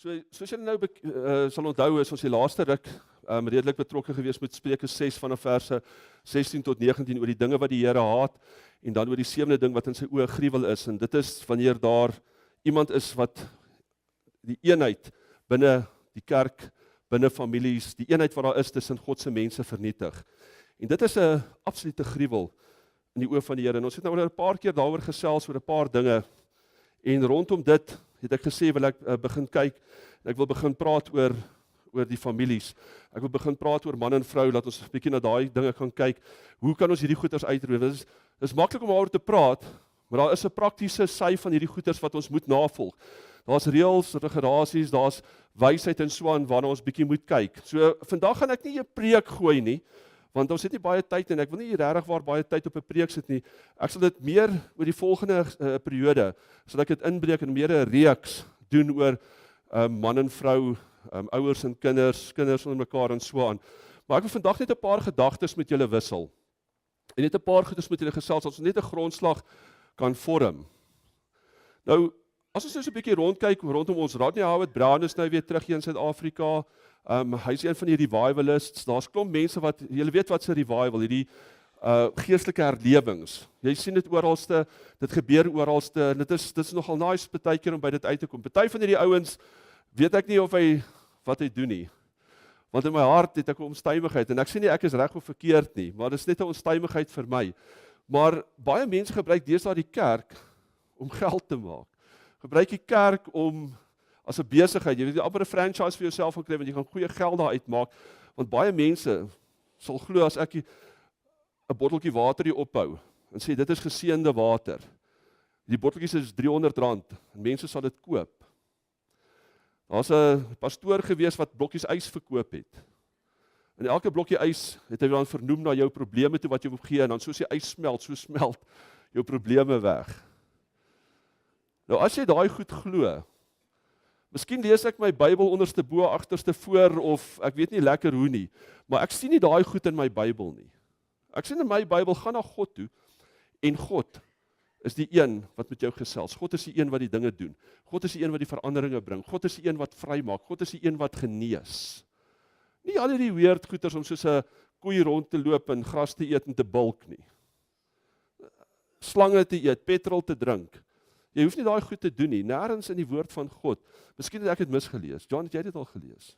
Soos julle nou sal onthou, is ons die laaste ruk redelik betrokke gewees met Spreuke 6 vanaf verse 16 tot 19 oor die dinge wat die Here haat en dan oor die 7de ding wat in sy oë gruwel is. En dit is wanneer daar iemand is wat die eenheid binne die kerk, binne families, die eenheid wat daar is tussen God se mense vernietig. En dit is 'n absolute gruwel in die oë van die Here. En ons het nou al 'n paar keer daaroor gesels oor 'n paar dinge. En rondom dit het ek gesê wil ek begin kyk en ek wil begin praat oor die families. Ek wil begin praat oor man en vrou, laat ons 'n bietjie na daai dinge gaan kyk. Hoe kan ons hierdie goeters uitroei? Dit is maklik om daaroor te praat, maar daar is 'n praktiese sy van hierdie goeters wat ons moet navolg. Daar's reëls, regulasies, daar's wysheid en so aan waarna ons bietjie moet kyk. So vandag gaan ek nie 'n preek gooi nie, want ons het nie baie tyd en ek wil nie regtig waar baie tyd op 'n preek sit nie. Ek sal dit meer oor die volgende periode, sal ek dit inbreek en meer 'n reeks doen oor man en vrou, ouers en kinders onder mekaar en so aan. Maar ek wil vandag net 'n paar gedagtes met julle wissel. En net 'n paar goedes met julle gesels, ons net 'n grondslag kan vorm. Nou, as ons nou so 'n bietjie rondkyk rondom ons, Rodney Howard-Browne is nou weer terug hier in Suid-Afrika. Hy is een van die revivalists. Daar's klomp mense wat, julle weet wat 'n revival, hierdie geestelike herlewings. Jy sien dit oralste, dit gebeur oralste en dit is nogal nice baie keer om by dit uit te kom. Party van hierdie ouens weet ek nie of wat hy doen nie. Want in my hart het ek 'n onstuimigheid en ek sê nie ek is reg of verkeerd nie, maar dit is net 'n onstuimigheid vir my. Maar baie mense gebruik deesdae die kerk om geld te maak. Gebruik die kerk om as 'n besigheid, jy weet jy amper 'n franchise vir jouself gaan kry want jy gaan goeie geld daar uitmaak. Want baie mense sal glo as ek 'n botteltjie water hier ophou en sê dit is geseënde water. Die botteltjies is R300 en mense sal dit koop. Daar's 'n pastoor gewees wat blokkies ys verkoop het. En elke blokkie ys het hy dan vernoem na jou probleme toe wat jy moet gee en dan soos die ys smelt, so smelt jou probleme weg. Nou as jy daai goed glo, miskien lees ek my Bybel onderste bo, agterste voor of ek weet nie lekker hoe nie, maar ek sien nie daai goed in my Bybel nie. Ek sien in my Bybel gaan na God toe en God is die een wat met jou gesels. God is die een wat die dinge doen. God is die een wat die veranderinge bring. God is die een wat vrymaak. God is die een wat genees. Nie al die weird goeters om soos 'n koei rond te loop en gras te eet en te bulk nie. Slange te eet, petrol te drink. Jy hoef nie daai goed te doen nie. Nêrens in die woord van God. Miskien het ek dit misgelees. John, het jy dit al gelees?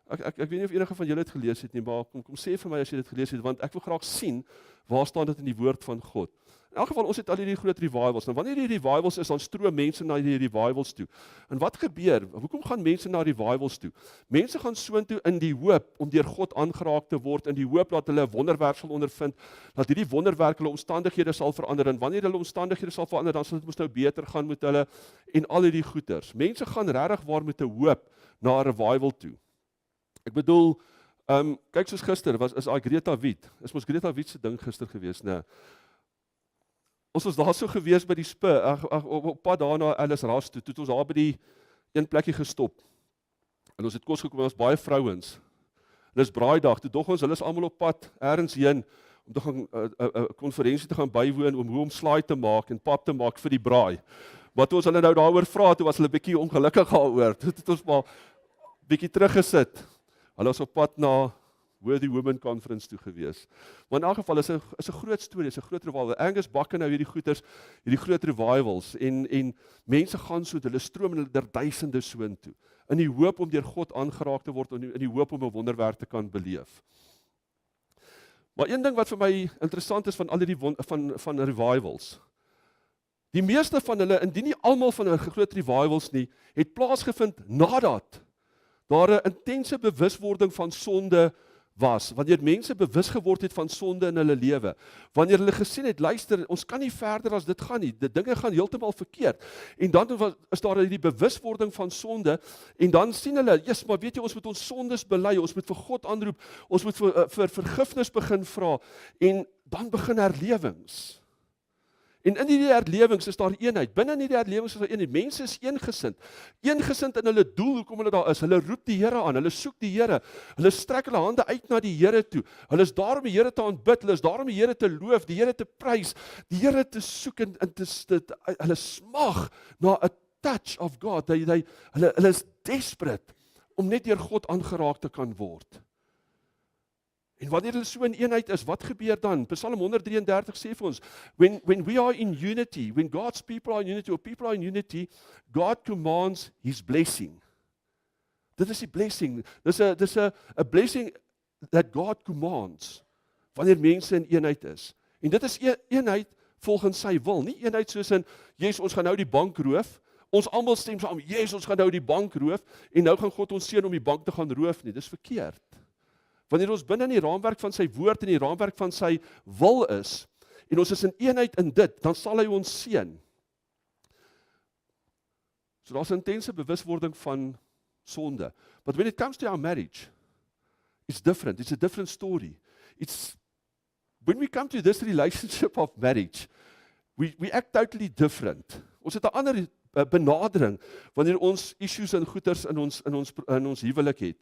Ek weet nie of enige van julle dit gelees het nie, maar kom sê vir my as jy dit gelees het, want ek wil graag sien waar staan dit in die woord van God. In elk geval, ons het al hierdie groot revivals. Nou wanneer die revivals is, dan stroom mense na die revivals toe. En wat gebeur? Hoekom gaan mense na revivals toe? Mense gaan soontoe in die hoop om deur God aangeraak te word, in die hoop dat hulle 'n wonderwerk sal ondervind, dat hierdie wonderwerk hulle omstandighede sal verander. En wanneer hulle omstandighede sal verander, dan sal dit mos nou beter gaan met hulle en al hierdie goeters. Mense gaan regtig waar met 'n hoop na 'n revival toe. Ek bedoel, kyk soos gister, is Greta Wit. Is mos Greta Wit se ding gister gewees, né? Ons was daar so gewees by die Spur, op pad daar na Alice Ras toe, het ons daar by die een plekkie gestop. En ons het kos gekom, ons baie vrouens. En dis braaidag, toe dog ons, hulle is almal op pad ergens heen om te gaan 'n konferensie te gaan bywoon om hoe om slaai te maak en pap te maak vir die braai. Maar toe ons hulle nou daaroor vra, toe was hulle bietjie ongelukkig daaroor. Toe het ons maar bietjie teruggesit. Hulle was op pad na Worthy Women Conference toe gewees. Maar in elk geval is 'n groot storie, is 'n groot revival. Angus bakke nou hierdie goeters, hierdie groot revivals en mense gaan so, hulle stroom hulle der duisende soontoe in die hoop om deur God aangeraak te word en in die hoop om 'n wonderwerk te kan beleef. Maar een ding wat vir my interessant is van al hierdie van revivals. Die meeste van hulle, indien nie almal van 'n groot revivals nie, het plaasgevind nadat daar 'n intense bewuswording van sonde was, wanneer mense bewus geword het van sonde in hulle lewe, wanneer hulle gesien het, luister, ons kan nie verder as dit gaan nie, die dinge gaan heeltemal verkeerd, en dan is daar die bewuswording van sonde, en dan sien hulle, yes, maar weet jy, ons moet ons sondes bely, ons moet vir God aanroep, ons moet vir vergifnis begin vra, en dan begin herlewings. En in die herlewings is daar eenheid. Binne in die herlewings is daar eenheid. Mense is eengesind in hulle doel, hoekom hulle daar is. Hulle roep die Here aan, hulle soek die Here. Hulle strek hulle hande uit na die Here toe. Hulle is daar om die Here te aanbid, hulle is daar om die Here te loof, die Here te prys, die Here te soek en hulle smag na 'n touch of God. Hulle is desperate om net deur God aangeraak te kan word. En wanneer hulle so in eenheid is, wat gebeur dan? Psalm 133 sê vir ons, when we are in unity, when God's people are in unity, or people are in unity, God commands His blessing. Dit is die blessing. Dis 'n blessing that God commands, wanneer mense in eenheid is. En dit is eenheid volgens sy wil, nie eenheid soos in, Jesus, ons gaan nou die bank roof, ons almal stem saam, Jesus, ons gaan nou die bank roof, en nou gaan God ons seën om die bank te gaan roof nie, dis verkeerd. Wanneer ons binne in die raamwerk van sy woord en die raamwerk van sy wil is, en ons is in eenheid in dit, dan sal hy ons seën. So daar's 'n intense bewuswording van sonde. But when it comes to our marriage, it's different. It's a different story. When we come to this relationship of marriage, we act totally different. Ons het 'n ander benadering wanneer ons issues en goeters in ons huwelik het.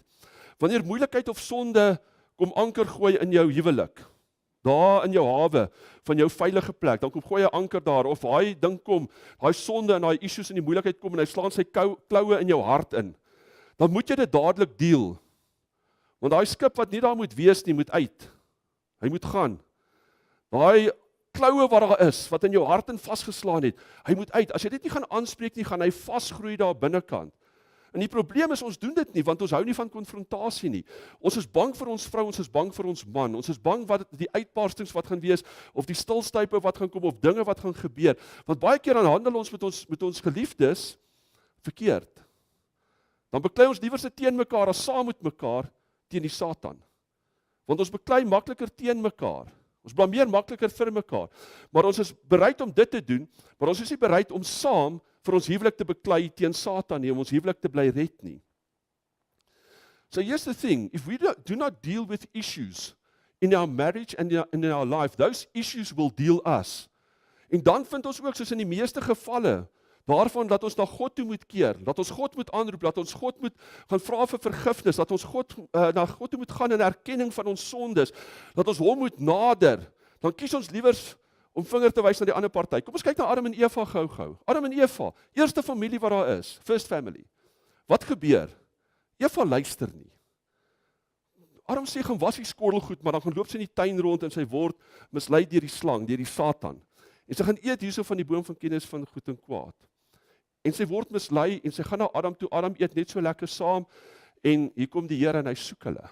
Wanneer moeilikheid of sonde kom anker gooi in jou huwelik, daar in jou hawe van jou veilige plek, dan kom gooi jy anker daar, of daai ding kom, daai sonde en daai issues en die moeilikheid kom en hy slaan sy kloue in jou hart in, dan moet jy dit dadelik deel. Want daai skip wat nie daar moet wees nie, moet uit. Hy moet gaan. Daai kloue wat daar is, wat in jou hart in vasgeslaan het, hy moet uit. As jy dit nie gaan aanspreek nie, gaan hy vasgroei daar binnekant. En die probleem is, ons doen dit nie, want ons hou nie van konfrontasie nie. Ons is bang vir ons vrou, ons is bang vir ons man, ons is bang wat die uitbarstings wat gaan wees, of die stilstype wat gaan kom, of dinge wat gaan gebeur. Want baie keer dan handel ons met ons geliefdes verkeerd. Dan beklei ons liewer se teen mekaar as saam met mekaar teen die Satan. Want ons beklei makliker teen mekaar. Ons blameer makliker vir mekaar. Maar ons is bereid om dit te doen, maar ons is nie bereid om saam vir ons huwelik te beklei teen Satan nie, om ons huwelik te bly red nie. So here's the thing, if we do not deal with issues in our marriage and in our life, those issues will deal us. En dan vind ons ook, soos in die meeste gevalle, daarvan dat ons na God toe moet keer, dat ons God moet aanroep, dat ons God moet gaan vra vir vergifnis, dat ons na God toe moet gaan in erkenning van ons sondes, dat ons hom moet nader, dan kies ons liewer om vinger te wys na die ander party. Kom ons kyk na Adam en Eva gou. Adam en Eva, eerste familie wat daar is, first family. Wat gebeur? Eva luister nie. Adam sê, gaan was die skottelgoed, maar dan gaan loop sy in die tuin rond en sy word mislei deur die slang, deur die Satan. En sy gaan eet hierso van die boom van kennis van goed en kwaad. En sy word mislei en sy gaan na Adam toe. Adam eet net so lekker saam en hier kom die Here en hy soek hulle.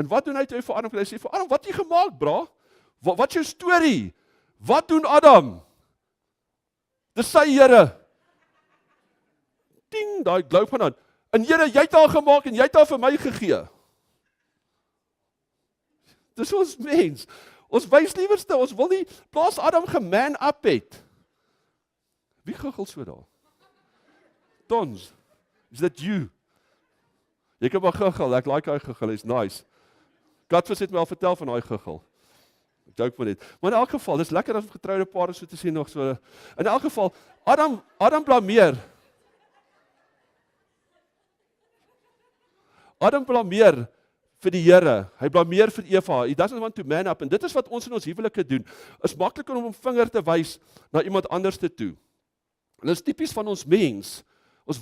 En wat doen hy toe vir Adam? Hy sê vir Adam, wat het jy gemaak, bra? Wat is jou storie? Wat doen Adam? Dis sy Here. Ding, daai glou van aan. En Here, jy het haar gemaak en jy het haar vir my gegee. Dis ons mens. Ons wys liewerste, ons wil nie plaas Adam geman up het. Wie guggel so daar? Tons, is that you? Jy kan maar guggel, ek like hy guggel, is nice. Katvis het my al vertel van hy guggel. Ek joke maar net. Maar in elk geval, dis lekker as getroude pare so te sien nog so. In elk geval, Adam blameer. Adam blameer vir die Here. Hy blameer vir Eva. He doesn't want to man up. En dit is wat ons in ons huwelike doen. Is makliker om 'n vinger te wys na iemand anders toe. En dit is tipies van ons mens. Ons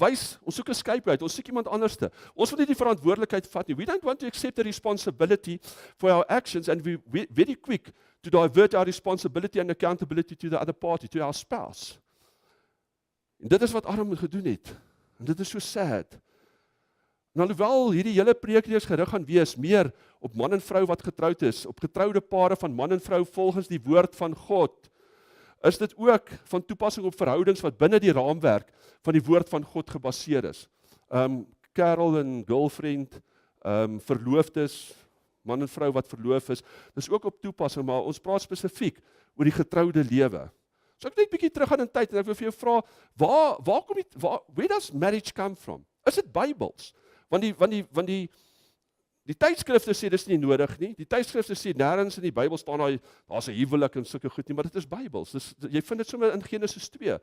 soek 'n scapegoat, ons soek iemand anderste. Ons wil nie die verantwoordelikheid vat nie. We don't want to accept the responsibility for our actions and we're very quick to divert our responsibility and accountability to the other party, to our spouse. En dit is wat Adam gedoen het. En dit is so sad. En alhoewel hierdie hele preekreeks gerig gaan wees meer op man en vrou wat getroud is, op getroude pare van man en vrou volgens die woord van God, is dit ook van toepassing op verhoudings wat binne die raamwerk van die woord van God gebaseer is. Kerel en girlfriend, verloofdes, man en vrou wat verloof is, dis ook op toepassing, maar ons praat spesifiek oor die getroude lewe. So ek net 'n bietjie terug gaan in tyd en ek wil vir jou vra, where does marriage come from? Is dit Bybels? Want die tydskrifte sê dis nie nodig nie. Die tydskrifte sê nêrens in die Bybel staan daar's 'n huwelik en sulke goed nie, maar dit is Bybels. Jy vind dit sommer in Genesis 2.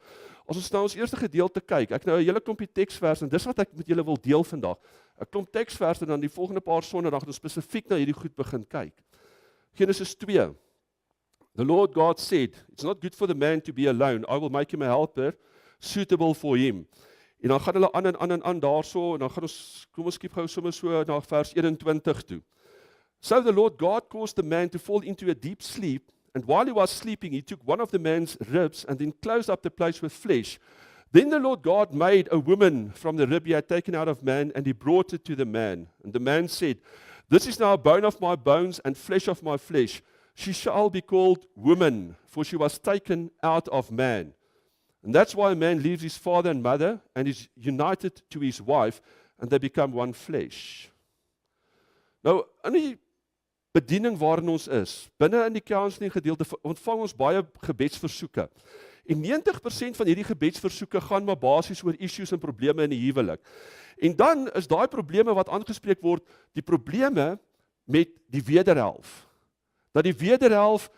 As ons nou ons eerste gedeelte kyk, ek nou 'n hele klompie teksverse en dis wat ek met julle wil deel vandag. 'n Klomp teksverse en dan die volgende paar sonderdag ons spesifiek na hierdie goed begin kyk. Genesis 2. The Lord God said, "It's not good for the man to be alone. I will make him a helper suitable for him. En dan gaan hulle aan daarso, en dan gaan kom ons skiep gou sommer so na vers 21 toe. So the Lord God caused the man to fall into a deep sleep, and while he was sleeping, he took one of the man's ribs and then closed up the place with flesh. Then the Lord God made a woman from the rib he had taken out of man, and he brought it to the man. And the man said, "This is now a bone of my bones and flesh of my flesh. She shall be called woman, for she was taken out of man." And that's why a man leaves his father and mother and is united to his wife, and they become one flesh. Nou, in die bediening waarin ons is, binne in die counseling gedeelte, ontvang ons baie gebedsversoeke. En 90% van hierdie gebedsversoeke gaan maar basies oor issues en probleme in die huwelik. En dan is daai probleme wat aangespreek word, die probleme met die wederhelf. Dat die wederhelf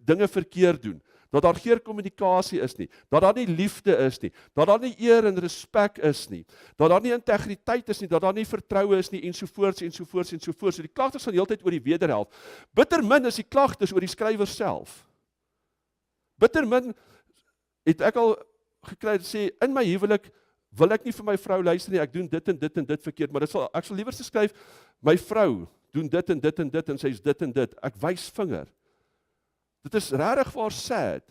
dinge verkeerd doen. Dat daar geen kommunikasie is nie, dat daar nie liefde is nie, dat daar nie eer en respek is nie, dat daar nie integriteit is nie, dat daar nie vertroue is nie, ensovoorts, ensovoorts, ensovoorts. So die klagtes gaan die hele tyd oor die wederhelf. Bittermin is die klagtes oor die skrywer self. Bittermin het ek al gekry te sê, in my huwelik wil ek nie vir my vrou luister nie, ek doen dit en dit verkeerd, maar ek sal liewer skryf, my vrou doen dit en dit en sy is dit en dit, ek wys vinger. Dit is regtig waar sad,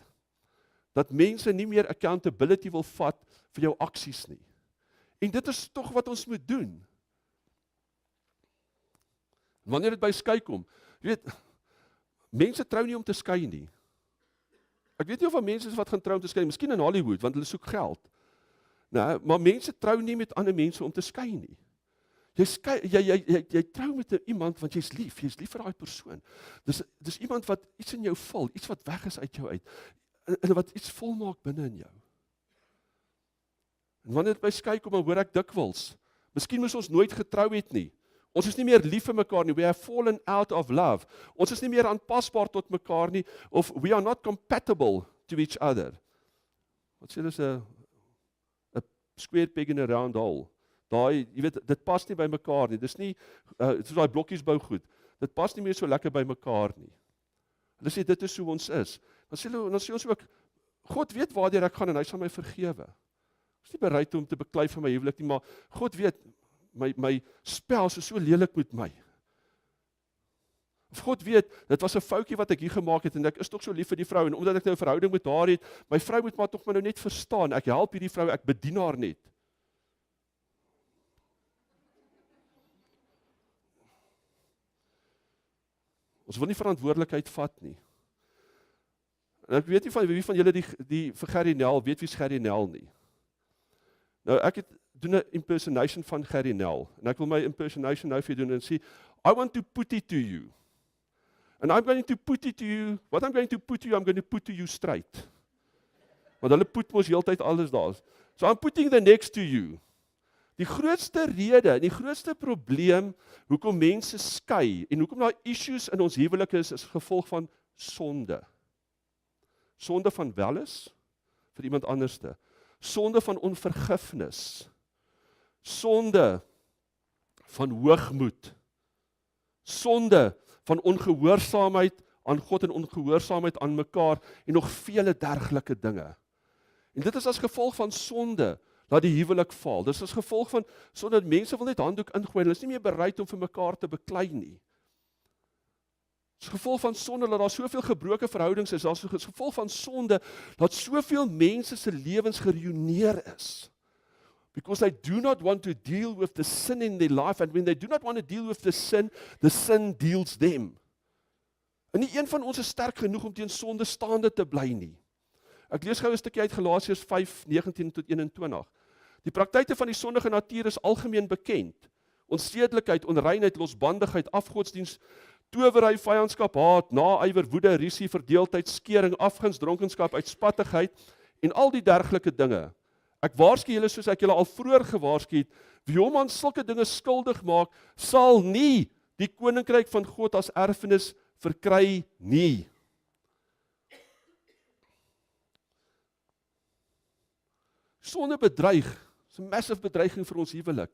dat mense nie meer accountability wil vat vir jou aksies nie. En dit is tog wat ons moet doen. Wanneer dit by skei kom, jy weet, mense trou nie om te skei nie. Ek weet nie of mense is wat gaan trou om te skei, miskien in Hollywood, want hulle soek geld. Nou, maar mense trou nie met ander mense om te skei nie. Jy trou met iemand want jy's lief vir daai persoon. Dis iemand wat iets in jou vul, iets wat weg is uit jou uit, en wat iets volmaak binne in jou. En wanneer dit by skei kom, dan hoor ek dikwels, miskien moes ons nooit getrou het nie. Ons is nie meer lief vir mekaar nie, we have fallen out of love. Ons is nie meer aanpasbaar tot mekaar nie, of we are not compatible to each other. Wat sê, dis 'n square peg in a round hole. Daai, jy weet, dit pas nie by mekaar nie. Dis nie soos daai blokkies bou goed. Dit pas nie meer so lekker by mekaar nie. Hulle sê dit is hoe ons is. Dan sê ons ook, God weet waartoe ek gaan en hy sal my vergewe. Ek is nie bereid om te beklei vir my huwelik nie, maar God weet my spouse is so lelik met my. Of God weet, dit was 'n foutjie wat ek hier gemaak het en ek is tog so lief vir die vrou en omdat ek nou 'n verhouding met haar het, my vrou moet maar tog nou net verstaan. Ek help hierdie vrou, ek bedien haar net. Ons wil nie verantwoordelikheid vat nie. En ek weet nie van wie van julle die vir Gerry Nel, weet wie's Gerry Nel nie. Nou ek doen 'n impersonation van Gerry Nel en ek wil my impersonation nou vir doen en sê, I want to put it to you. And I'm going to put it to you, what I'm going to put to you, I'm going to put to you straight. Want hulle put mos heeltyd alles daar. So I'm putting the next to you. Die grootste rede en die grootste probleem hoekom mense skei en hoekom daar issues in ons huwelik is gevolg van sonde. Sonde van welis vir iemand anderste. Sonde van onvergifnis. Sonde van hoogmoed. Sonde van ongehoorsaamheid aan God en ongehoorsaamheid aan mekaar en nog vele dergelike dinge. En dit is as gevolg van sonde dat die huwelik val. Dis as gevolg van sonde dat mense wil net handdoek ingooi, hulle is nie meer bereid om vir mekaar te beklei nie. Dis gevolg van sonde dat daar soveel gebroke verhoudings is, daar's gevolg van sonde dat soveel mense se lewens geruïneer is. Because they do not want to deal with the sin in their life, and when they do not want to deal with the sin deals them. En nie een van ons is sterk genoeg om teen sonde staande te bly nie. Ek lees gou 'n stukkie uit Galasiërs 5:19-21. Die praktyke van die sondige natuur is algemeen bekend. Onsedelikheid, onreinheid, losbandigheid, afgodsdiens, towery, vyandskap, haat, naaiwer, woede, rusie, verdeeldheid, skering, afguns, dronkenskap, uitspattigheid en al die dergelike dinge. Ek waarsku julle soos ek julle al vroeër gewaarsku het, wie hom aan sulke dinge skuldig maak, sal nie die koninkryk van God as erfenis verkry nie. Sonde bedreig, is 'n massive bedreiging vir ons huwelik.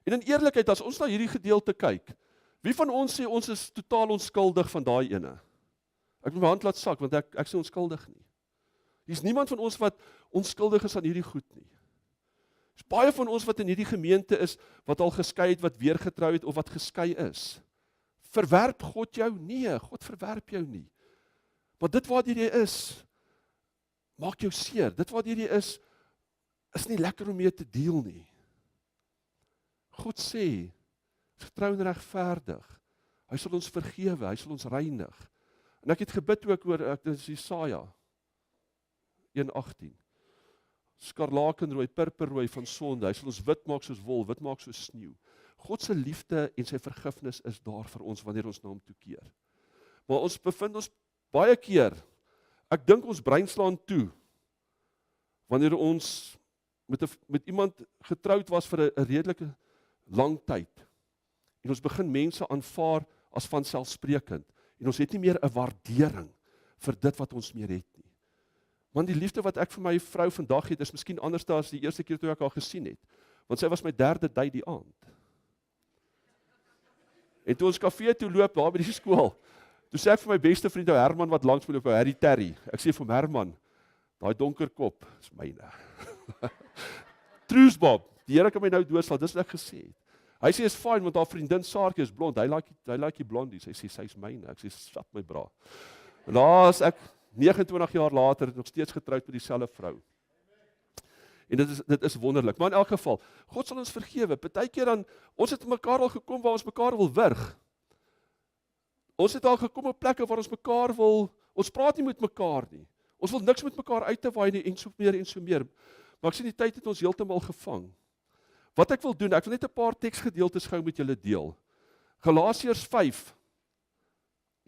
En in eerlikheid, as ons na hierdie gedeelte kyk, wie van ons sê ons is totaal onskuldig van daai ene? Ek moet my hand laat sak, want ek sê onskuldig nie. Hier's niemand van ons wat onskuldig is aan hierdie goed nie. Daar's baie van ons wat in hierdie gemeente is, wat al geskei het, wat weer getrou het, of wat geskei is. Verwerp God jou? Nee, God verwerp jou nie. Maar dit waardeur jy is, maak jou seer. Dit waardeur jy is nie lekker om mee te deel nie. God sê, getrou en regverdig. Hy sal ons vergewe, hy sal ons reinig. En ek het gebid ook oor, dit is Jesaja 1:18. Skarlakenrooi, purperrooi van sonde, hy sal ons wit maak soos wol, wit maak soos sneeu. God se liefde en sy vergifnis is daar vir ons wanneer ons na hom toe keer. Maar ons bevind ons baie keer, ek dink ons brein slaan toe, wanneer ons met iemand getroud was vir 'n redelike lang tyd, en ons begin mense aanvaar as vanselfsprekend, en ons het nie meer 'n waardering vir dit wat ons meer het nie. Want die liefde wat ek vir my vrou vandag het, is miskien anders as die eerste keer toe ek haar gesien het, want sy was my derde date die aand. En toe ons kafee toe loop, daar by die skool, toe sê ek vir my beste vriend, ou Herman wat langs my loop, ou Harry Terry, ek sê vir hom, Herman, daai donker kop, is myne. Truus Bob, die Here kan my nou doodslaan, dis wat ek gesê het. Hy sê, is fine, want haar vriendin Saartjie is blond, hy like die blondies, hy sê, sy is myne, ek sê, sat my bra. En daar is ek, 29 jaar later, nog steeds getroud met dieselfde vrou. En dit is wonderlik, maar in elk geval, God sal ons vergewe, partykeer dan, ons het mekaar al gekom waar ons mekaar wil wurg. Ons het al gekom op plekke waar ons mekaar ons praat nie met mekaar nie. Ons wil niks met mekaar uit te waai nie, en so meer. Maar ek sien die tyd het ons heeltemal gevang. Wat ek wil doen, ek wil net 'n paar teksgedeeltes gou met julle deel. Galasiërs 5,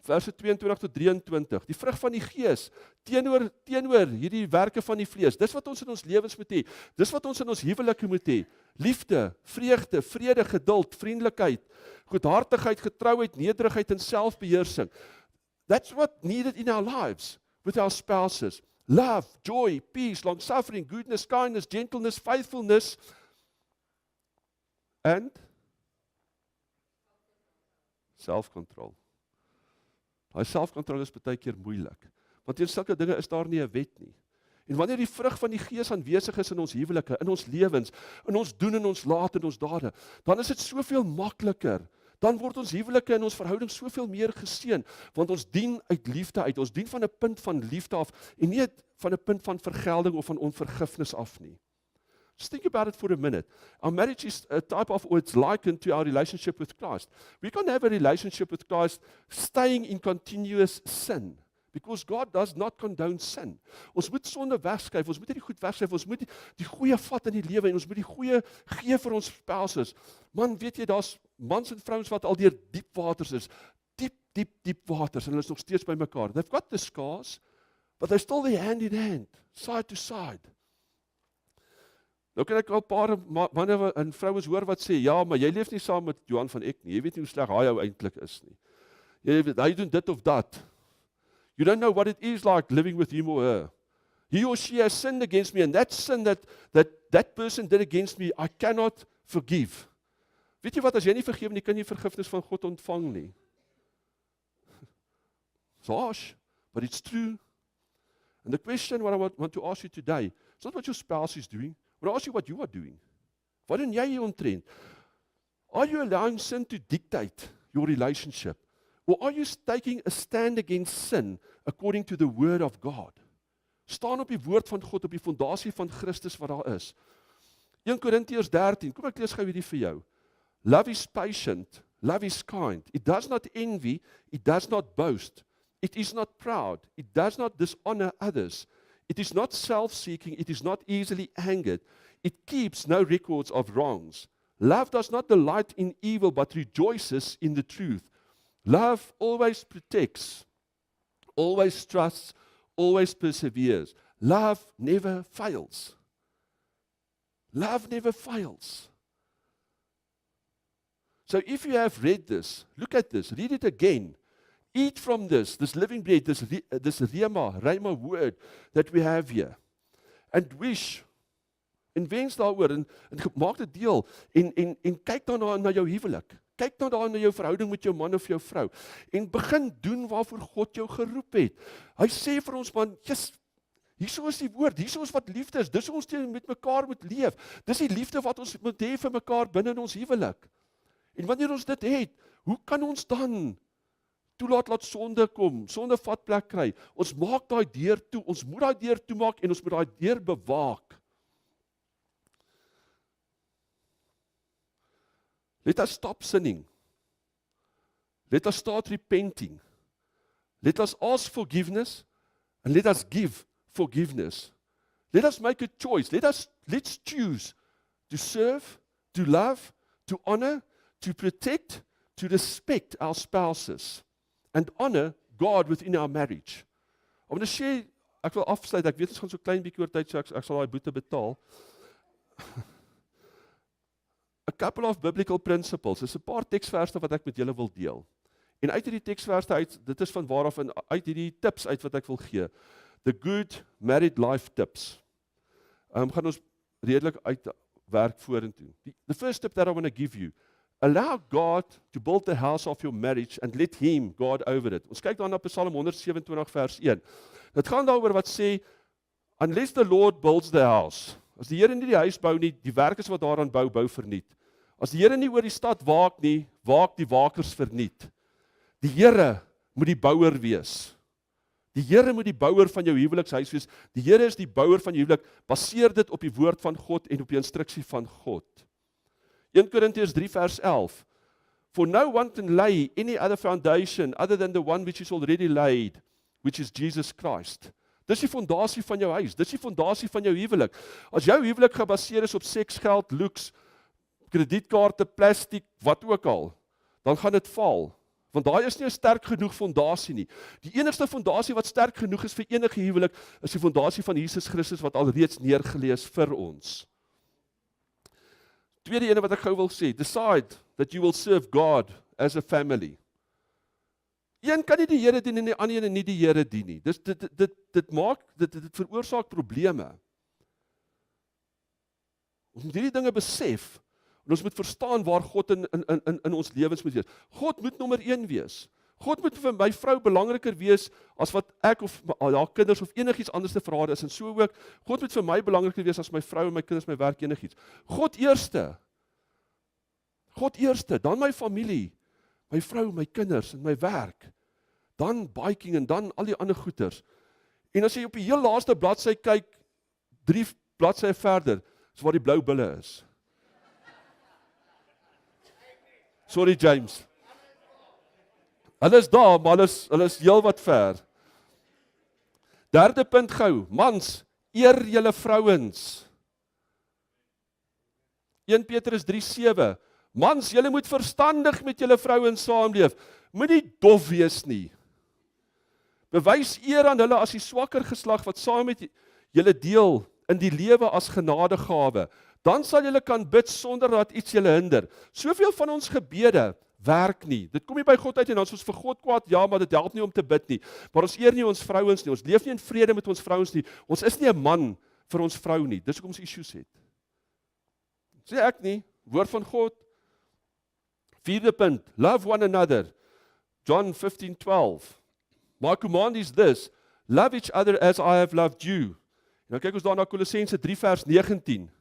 verse 22 tot 23, die vrug van die Gees, teenoor hierdie werke van die vlees, dis wat ons in ons lewens moet hê, dis wat ons in ons huwelike moet hê, liefde, vreugde, vrede, geduld, vriendelikheid, goedhartigheid, getrouheid, nederigheid en selfbeheersing. That's what needed in our lives, with our spouses. Love, joy, peace, long-suffering, goodness, kindness, gentleness, faithfulness, and self-control. Daai self-control is baie keer moeilik, want teen sulke dinge is daar nie 'n wet nie. En wanneer die vrug van die Gees aanwesig is in ons huwelike, in ons lewens, in ons doen en ons laat en ons dade, dan is dit soveel makliker. Dan word ons huwelike en ons verhouding soveel meer geseën, want ons dien uit liefde uit, ons dien van 'n punt van liefde af, en nie van 'n punt van vergelding of van onvergifnis af nie. Just think about it for a minute. Our marriage is a type of, or it's likened to our relationship with Christ. We can't have a relationship with Christ staying in continuous sin, because God does not condone sin. Ons moet sonde wegskuif, ons moet hierdie goed wegskuif, ons moet die goeie vat in die lewe, en ons moet die goeie gee vir ons spouses. Man, weet jy, daar's mans en vrouens wat al deur diep waters is, diep waters, en hulle is nog steeds by mekaar. They've got the scars, but they're still there hand in hand, side to side. Nou kan ek al 'n paar manne en vrouens hoor wat sê, ja, maar jy leef nie saam met Johan van Eck nie, jy weet nie hoe sleg hy ou eintlik is nie. Hy doen dit of dat. You don't know what it is like living with him or her. He or she has sinned against me, and that sin that person did against me, I cannot forgive. Weet jy wat, as jy nie vergewe nie, kan jy vergifnis van God ontvang nie. It's harsh, but it's true. And the question what I want to ask you today, it's not what your spouse is doing, but I ask you what you are doing. Wat doen jy hier omtrent? Are you allowing sin to dictate your relationship? Or are you taking a stand against sin according to the word of God? Staan op die woord van God, op die fondasie van Christus wat daar is. 1 Korintiërs 13, kom ek lees gou hierdie vir jou. Love is patient, love is kind. It does not envy, it does not boast. It is not proud, it does not dishonor others. It is not self-seeking, it is not easily angered. It keeps no records of wrongs. Love does not delight in evil, but rejoices in the truth. Love always protects, always trusts, always perseveres. Love never fails. Love never fails. So if you have read this, look at this, read it again. Eat from this living bread, this Rhema word that we have here. And wish, en wens daaroor, en maak dit deel, en kyk dan na jou huwelik. Kyk nou daar na jou verhouding met jou man of jou vrou, en begin doen waarvoor God jou geroep het. Hy sê vir ons, man, Hierso is die woord, hierso is wat liefde is, dis hoe ons met mekaar moet leef. Dis die liefde wat ons moet hê vir mekaar binne in ons huwelik. En wanneer ons dit het, hoe kan ons dan toelaat sonde kom, sonde vat plek kry? Ons maak daai deur toe, ons moet daai deur toemaak en ons moet daai deur bewaak. Let us stop sinning. Let us start repenting. Let us ask forgiveness and let us give forgiveness. Let us make a choice. Let's choose to serve, to love, to honor, to protect, to respect our spouses and honor God within our marriage. I want to share, ek wil afsluit, ek weet ons gaan so klein bietjie oor tyd, so ek sal daai boete betaal. A couple of biblical principles, is 'n paar teksverse wat ek met julle wil deel. En uit hierdie teksverse uit, dit is van waaraf en uit hierdie tips uit wat ek wil gee. The good married life tips. Gaan ons redelik uitwerk vorentoe. The first tip that I want to give you, allow God to build the house of your marriage and let him God over it. Ons kyk dan na Psalm 127 vers 1. Dit gaan daaroor wat sê, unless the Lord builds the house. As die Here nie die huis bou nie, die werkers wat daaraan bou verniet. As die Here nie oor die stad waak nie, waak die wakers verniet. Die Here moet die bouer wees. Die Here moet die bouer van jou huwelikshuis wees. Die Here is die bouer van jou huwelik. Baseer dit op die woord van God en op die instruksie van God. 1 Korintiërs 3 vers 11. For no one can lay any other foundation other than the one which is already laid, which is Jesus Christ. Dis die fondasie van jou huis, dis die fondasie van jou huwelik. As jou huwelik gebaseer is op seks, geld, looks, kredietkaarte, plastiek, wat ook al, dan gaan dit val. Want daai is nie 'n sterk genoeg fondasie nie. Die enigste fondasie wat sterk genoeg is vir enige huwelik, is die fondasie van Jesus Christus wat alreeds neergelê is vir ons. Tweede ene wat ek gou wil sê, decide that you will serve God as a family. Een kan nie die Here dien en die ander een nie die Here dien nie. Dit veroorsaak probleme. Ons moet hierdie dinge besef, en ons moet verstaan waar God in ons lewens moet wees. God moet nommer 1 wees. God moet vir my vrou belangriker wees as wat ek of haar kinders of enigiets anders te vir haar is, en so ook, God moet vir my belangriker wees as my vrou en my kinders, my werk, enigiets. God eerste, dan my familie, my vrou, my kinders en my werk, dan biking en dan al die ander goeders. En as jy op die heel laaste bladsy kyk, 3 bladsye verder, is waar die blou bulle is. Sorry James. Hulle is daar, maar hulle is heel wat ver. Derde punt gou, mans, eer julle vrouens. 1 Petrus 3:7. Mans, julle moet verstandig met julle vrouens saamleef. Moenie dof wees nie. Bewys eer aan hulle as die swakker geslag wat saam met julle deel in die lewe as genadegawe. Dan sal julle kan bid sonder dat iets julle hinder. Soveel van ons gebede werk nie. Dit kom nie by God uit en dan is ons vir God kwaad, ja, maar dit help nie om te bid nie. Maar ons eer nie ons vrouens nie, ons leef nie in vrede met ons vrouens nie. Ons is nie 'n man vir ons vrou nie. Dis hoekom ons issues het. Sê ek nie, woord van God. 4de punt, love one another. John 15:12. My command is this, love each other as I have loved you. En dan kyk ons daar na Kolossense 3 vers 19.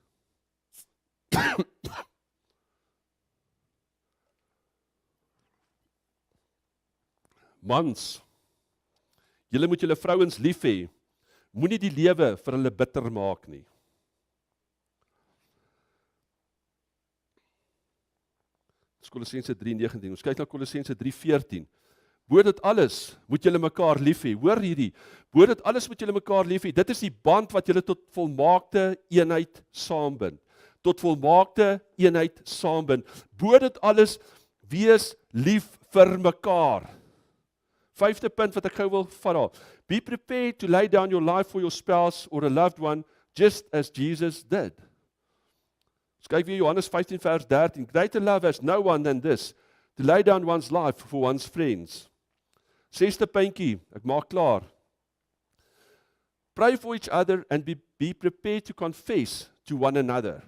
Mans, julle moet julle vrouens lief hê. Moenie die lewe vir hulle bitter maak nie. Dis Kolossense 3:19. Ons kyk na Kolossense 3:14. Bo dit alles moet julle mekaar lief hê. Hoor hierdie. Bo dit alles moet julle mekaar lief hê. Dit is die band wat julle tot volmaakte eenheid saambind. Tot volmaakte eenheid saambind. Bo dit alles, wees lief vir mekaar. 5de punt wat ek gou wil vat. Be prepared to lay down your life for your spouse or a loved one, just as Jesus did. Ons kyk weer Johannes 15 vers 13. Greater love has no one than this, to lay down one's life for one's friends. 6de puntjie, ek maak klaar. Pray for each other and be prepared to confess to one another.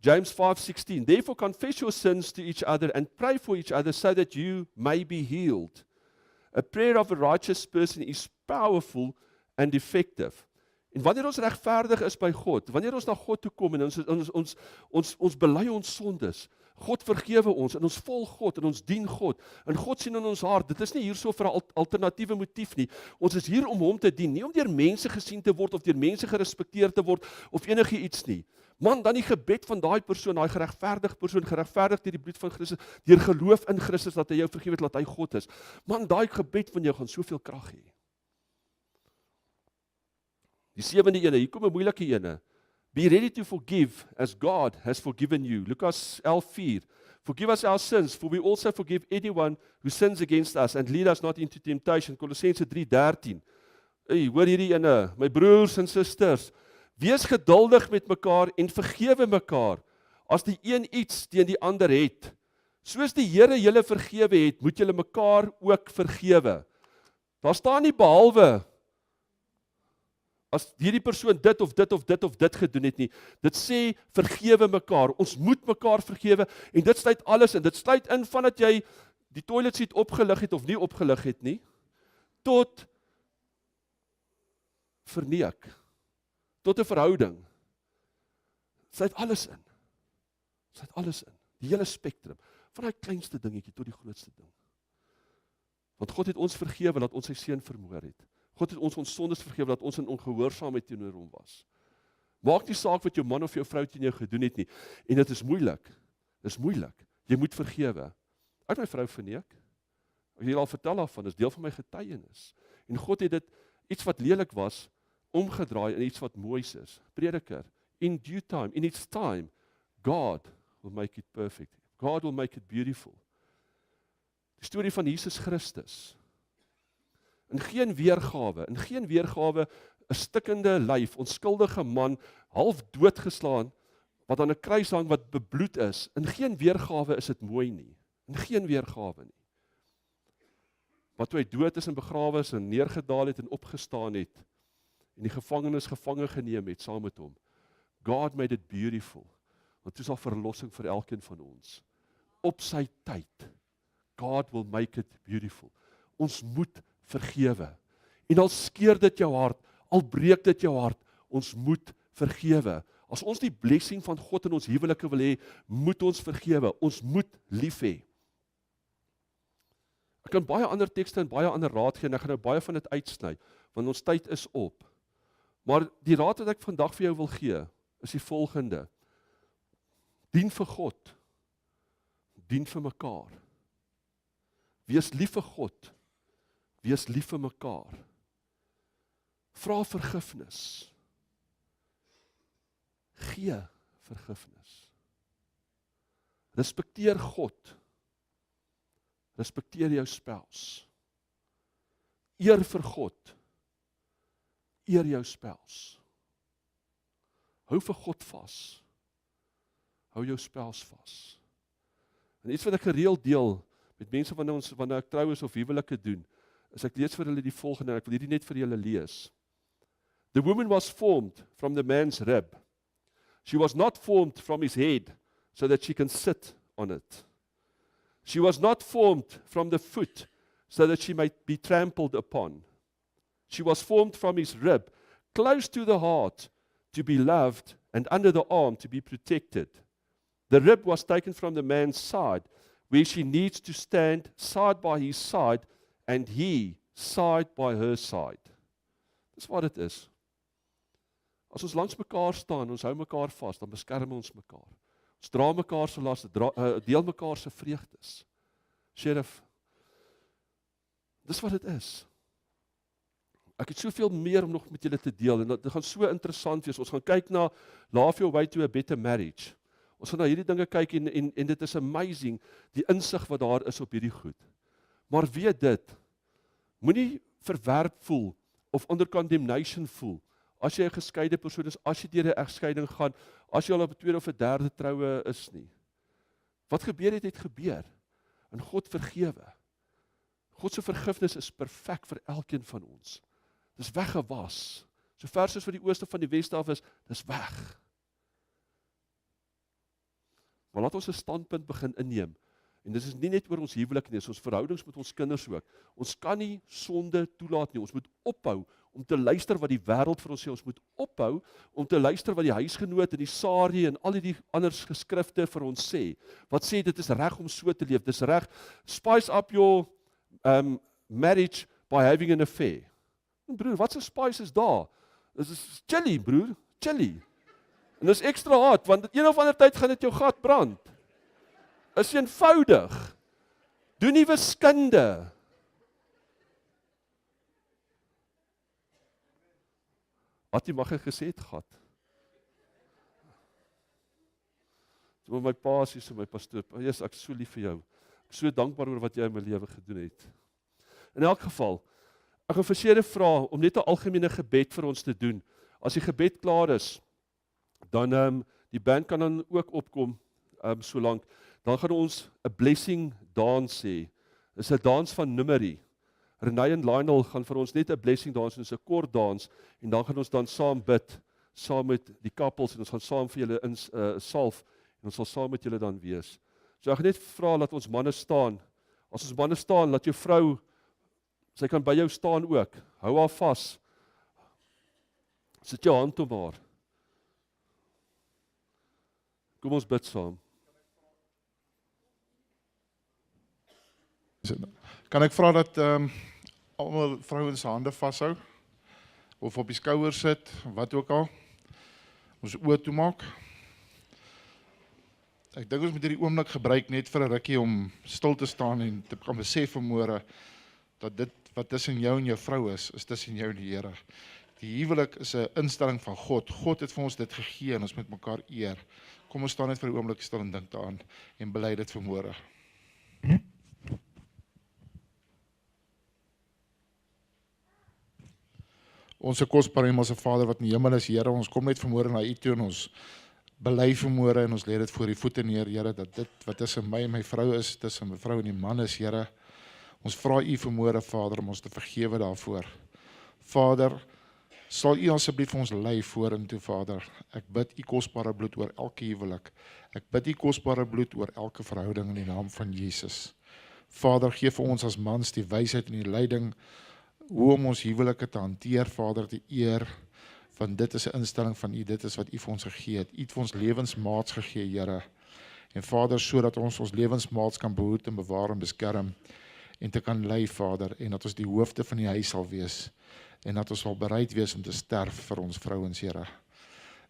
James 5:16. Therefore confess your sins to each other and pray for each other so that you may be healed. A prayer of a righteous person is powerful and effective. En wanneer ons regverdig is by God, wanneer ons na God toe kom en ons bely ons sondes, God vergewe ons en ons volg God en ons dien God en God sien in ons hart, dit is nie hier so vir 'n alternatiewe motief nie, ons is hier om hom te dien, nie om deur mense gesien te word of deur mense gerespekteer te word of enigiets nie. Man, dan die gebed van daai persoon, daai geregverdig persoon, geregverdig deur die bloed van Christus, deur geloof in Christus dat hy jou vergewe het, dat hy God is. Man, daai gebed van jou gaan soveel krag hê. Die 7de ene, hier kom 'n moeilike ene. Be ready to forgive as God has forgiven you. Lukas 11:4. Forgive us our sins, for we also forgive anyone who sins against us, and lead us not into temptation. Kolossense 3:13. Hey, hoor hierdie ene, my broers en susters, wees geduldig met mekaar en vergewe mekaar as die een iets teen die ander het. Soos die Here julle vergewe het, moet julle mekaar ook vergewe. Daar staan nie behalwe as hierdie persoon dit of dit of dit of dit gedoen het nie. Dit sê vergewe mekaar. Ons moet mekaar vergewe en dit sluit alles in. Dit sluit in vandat jy die toilet seat opgelig het of nie opgelig het nie, tot verneek, tot 'n verhouding. Dit sluit alles in. Dit sluit alles in. Die hele spektrum, van daai kleinste dingetjie tot die grootste ding. Want God het ons vergewe dat ons sy seun vermoor het. God het ons sondes vergewe dat ons in ongehoorsaamheid teenoor hom was. Maak nie saak wat jou man of jou vrou teen jou gedoen het nie. En dit is moeilik. Dit is moeilik. Jy moet vergewe. Ek het my vrou verneek. Ek het al vertel daarvan, dis deel van my getuienis. En God het dit iets wat lelik was omgedraai in iets wat moois is. Prediker, in due time, in its time, God will make it perfect. God will make it beautiful. Die storie van Jesus Christus. In geen weergawe, 'n stikkende lyf, onskuldige man, half doodgeslaan, wat aan 'n kruis hang wat bebloed is. In geen weergawe is dit mooi nie. In geen weergawe nie. Wat toe hy dood is en begrawe is en neergedaal het en opgestaan het en die gevangenes gevange geneem het saam met hom. God made it beautiful. Want toe is daar verlossing vir elkeen van ons. Op sy tyd. God will make it beautiful. Ons moet vergewe. En al skeur dit jou hart, al breek dit jou hart, ons moet vergewe. As ons die blessing van God in ons huwelike wil hê, moet ons vergewe. Ons moet lief hê. Ek kan baie ander tekste en baie ander raad gee, en ek gaan nou baie van dit uitsny, want ons tyd is op. Maar die raad wat ek vandag vir jou wil gee, is die volgende. Dien vir God. Dien vir mekaar. Wees lief vir God. Wees lief vir mekaar. Vra vergifnis. Gee vergifnis. Respekteer God. Respekteer jou spouse. Eer vir God. Eer jou spouse. Hou vir God vas. Hou jou spouse vas. En iets wat ek gereeld deel met mense wanneer ek troues of huwelike doen, is ek lees vir hulle die volgende, ek wil hierdie net vir julle lees. The woman was formed from the man's rib. She was not formed from his head, so that she can sit on it. She was not formed from the foot, so that she might be trampled upon. She was formed from his rib, close to the heart, to be loved, and under the arm to be protected. The rib was taken from the man's side, where she needs to stand side by his side, and he side by her side. Dis wat dit is. As ons langs mekaar staan, ons hou mekaar vas, dan beskerm ons mekaar. Ons dra mekaar se laste, deel mekaar se vreugdes. Sheriff, dis wat dit is. Ek het soveel meer om nog met julle te deel, en dit gaan so interessant wees. Ons gaan kyk na Love Your Way to a Better Marriage. Ons gaan na hierdie dinge kyk en dit is amazing, die insig wat daar is op hierdie goed. Maar weet dit, moenie verwerp voel, of onder condemnation voel, as jy 'n geskeide persoon is, as jy deur 'n egskeiding gaan, as jy al op 'n tweede of 'n derde troue is nie. Wat gebeur het gebeur, en God vergewe. God se vergifnis is perfek vir elkeen van ons. Dis weggewas. So ver soos wat die ooste van die weste af is, dis weg. Maar laat ons 'n standpunt begin inneem, En dit is nie net oor ons huwelik nie, dis ons verhoudings met ons kinders ook. Ons kan nie sonde toelaat nie. Ons moet ophou om te luister wat die wêreld vir ons sê. Ons moet ophou om te luister wat die huisgenoot en die Sari en al die ander geskrifte vir ons sê. Wat sê dit is reg om so te leef. Dis reg. Spice up your marriage by having an affair. En broer, wat 'n spice is daar? Dis is chili, broer, chili. En dis ekstra hard want een of ander tyd gaan dit jou gat brand. Is eenvoudig. Doen nie wiskunde. Wat jy mag hy gesê het gat. So my pa sê so my pastoor, Jesus, ek is so lief vir jou. Ek is so dankbaar oor wat jy in my lewe gedoen het. In elk geval, ek gaan verseker vra om net 'n algemene gebed vir ons te doen. As die gebed klaar is, dan die band kan dan ook opkom solank. Dan gaan ons 'n blessing dance sê. Dis 'n dans van nummerie. Renée en Lionel gaan vir ons net 'n blessing dance, dis 'n kort dans en dan gaan ons dan saam bid saam met die couples en ons gaan saam vir julle in salf en ons sal saam met julle dan wees. So ek gaan net vra dat ons manne staan. As ons manne staan, laat jou vrou, sy kan by jou staan ook. Hou haar vas. Sit jou hand op haar. Kom ons bid saam. Kan ek vra dat almal vrouens se hande vashou of op die skouers sit, wat ook al. Ons oë toemaak. Ek dink ons moet hierdie oomblik gebruik net vir 'n rukkie om stil te staan en te kan besef vanmôre dat dit wat tussen jou en jou vrou is tussen jou en die Here. Die huwelik is 'n instelling van God. God het vir ons dit gegee en ons moet mekaar eer. Kom ons staan net vir 'n oomblik stil en dink daaraan en bely dit vanmôre. Onse kosbare hemelse Vader wat in die hemel is, Here, ons kom net vanmôre na U toe en ons bely vanmôre en ons lê dit voor U voete neer, Here, dat dit wat tussen my en my vrou is, tussen my vrou en die man is, Here. Ons vra U vanmôre, Vader, om ons te vergewe daarvoor. Vader, sal U asseblief vir ons lei vorentoe, Vader. Ek bid U kosbare bloed oor elke huwelik. Ek bid U kosbare bloed oor elke verhouding in die naam van Jesus. Vader, gee vir ons as mans die wysheid en die leiding hoe om ons huwelike te hanteer, Vader, te eer, want dit is 'n instelling van U, dit is wat U vir ons gegee het. U het vir ons lewensmaats gegee, Here. En Vader, sodat ons lewensmaats kan behoed en bewaar en beskerm en te kan lei, Vader, en dat ons die hoofde van die huis sal wees en dat ons sal bereid wees om te sterf vir ons vrouens, Here.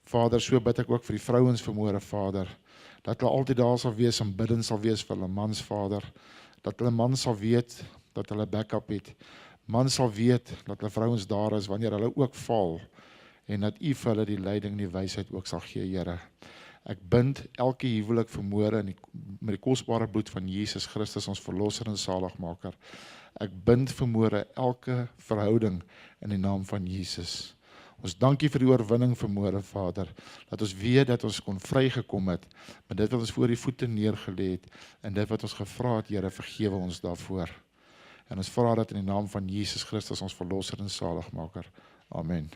Vader, so bid ek ook vir die vrouens vanmôre, Vader, dat hulle altyd daar sal wees en bidden sal wees vir hulle mans, Vader, dat hulle man sal weet dat hulle backup het. Man sal weet dat hulle vrouens daar is wanneer hulle ook val en dat U vir hulle die leiding en die wysheid ook sal gee, Here. Ek bind elke huwelik vanmôre met die kosbare bloed van Jesus Christus, ons verlosser en saligmaker. Ek bind vanmôre elke verhouding in die naam van Jesus. Ons dankie vir die oorwinning vanmôre, Vader, dat ons weet dat ons kon vrygekom het met dit wat ons voor die voete neergelê het en dit wat ons gevra het, Here, vergewe ons daarvoor. En ons vra dat in die naam van Jesus Christus, ons verlosser en saligmaker. Amen.